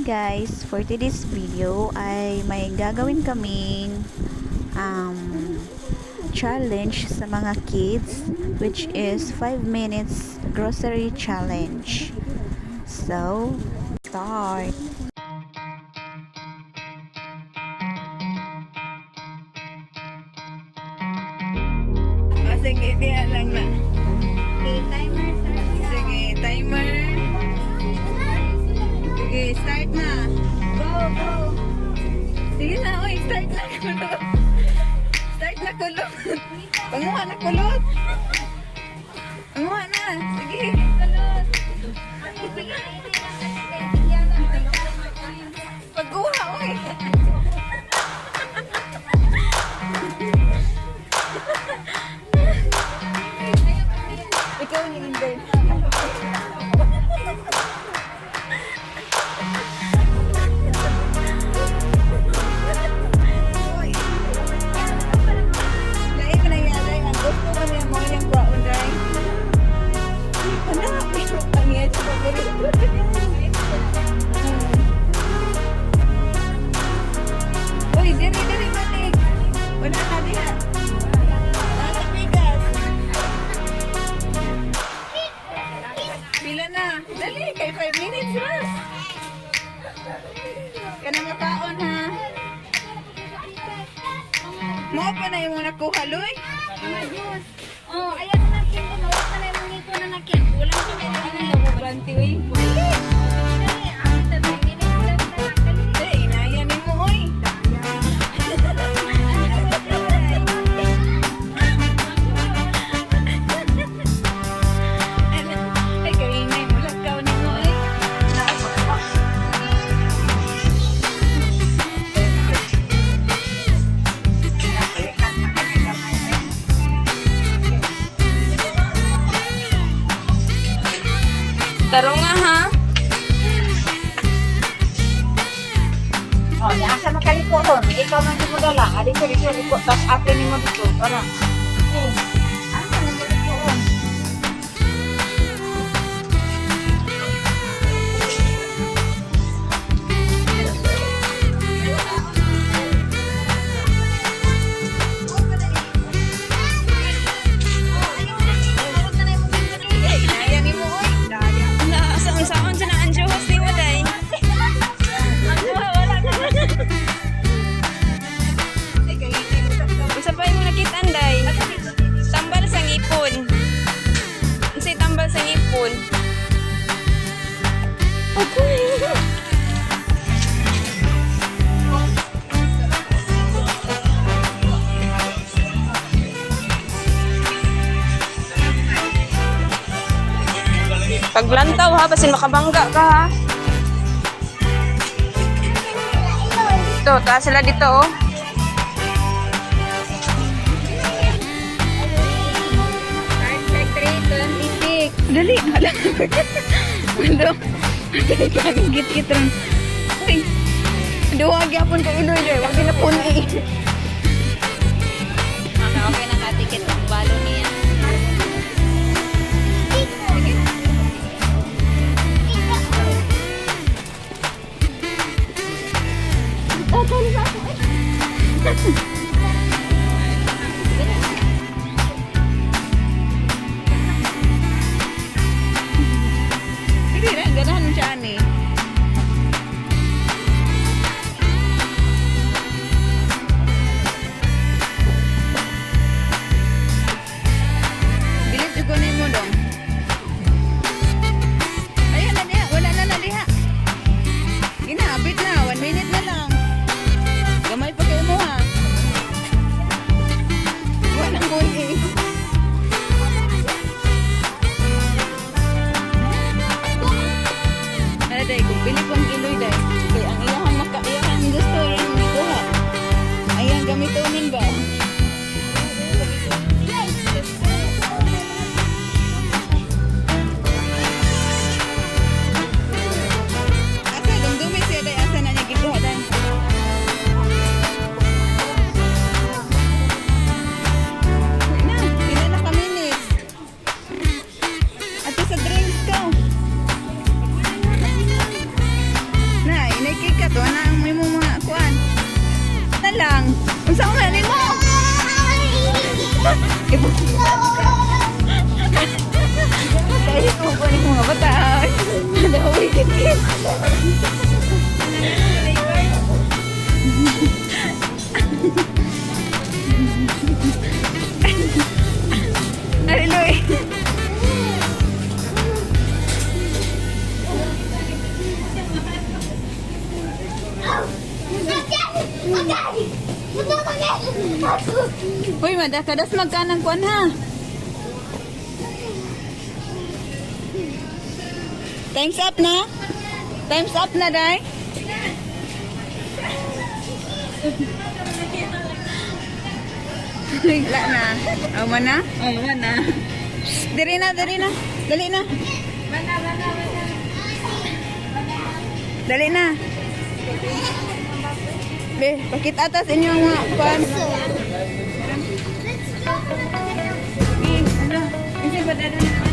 guys, for today's video ay may gagawin kaming challenge sa mga kids, which is 5 minutes grocery challenge. So, start! Sige, diyan lang na. Timer. Sige, timer. Sige, start na. Go! Sige na, oy, start na kulot. Start na kulot. Panguha na kulot. Panguha na, sige. Pagkuha, oy. Ikaw ni Inday. Lain ka na yalay. Ang gusto ko niya mo yung kwaon, Day. Ano? Ang iya siya paborito. Uy, diri balik. Wala na diha. Nasa bigas. Pila na. Dali, kay 5 minutes, Ros. Kanang makaon, ha? Mo pa na yung nakuha, Loy? Oh, ayan na natin ko. Nawag na yung nito na nakin. Ulang ko na yung Nabubanti, uy. Dali, inayan mo, uy. Ay, kainay mo. Lakaw ni mo, uy. Taro nga, ha? Oh, yan sa makaliko ron. Ikaw man di mo dala. Adi ko dito liko. Tapos ate ni mo dito. Para. Ano man makaliko ron? Ay, inayan ni mo, uy. Saan siya na anjo host ni Waday? Ay, kainay mo. Lakaw. Isa pa yung nakita anday. Tambal sa ngipon. Kasi tambal sa ngipon. Paglantaw ha, basin makabangga ka ha. Ito, taas sila dito oh. Dali, hala. Ano? Dali ka, git-git rin. Uy, duwag yapon ka iloy, Joy. Wag na puni. Okay na katikit ang balo niya. Sige na, ganahan siya, ani. Bilis jugunin mo dong. Ayan na diha, wala na diha. Ginabit na, 1 minute na lang. Gamay pa kayo mo, ha? lang. Unsa man ni mo? Ibu. Dahil mo ko ni mga bata. Dawi kit. Ay, Loy. Uy, madakadas magkanang kuan ha. Time's up na? Time's up na, Day? Wala na. Awa na? Awa na. Diri na, dali na. Dali na. Dali na. Be, pakit atas inyong mga kuan. Be, ano? Kasi ba dada na?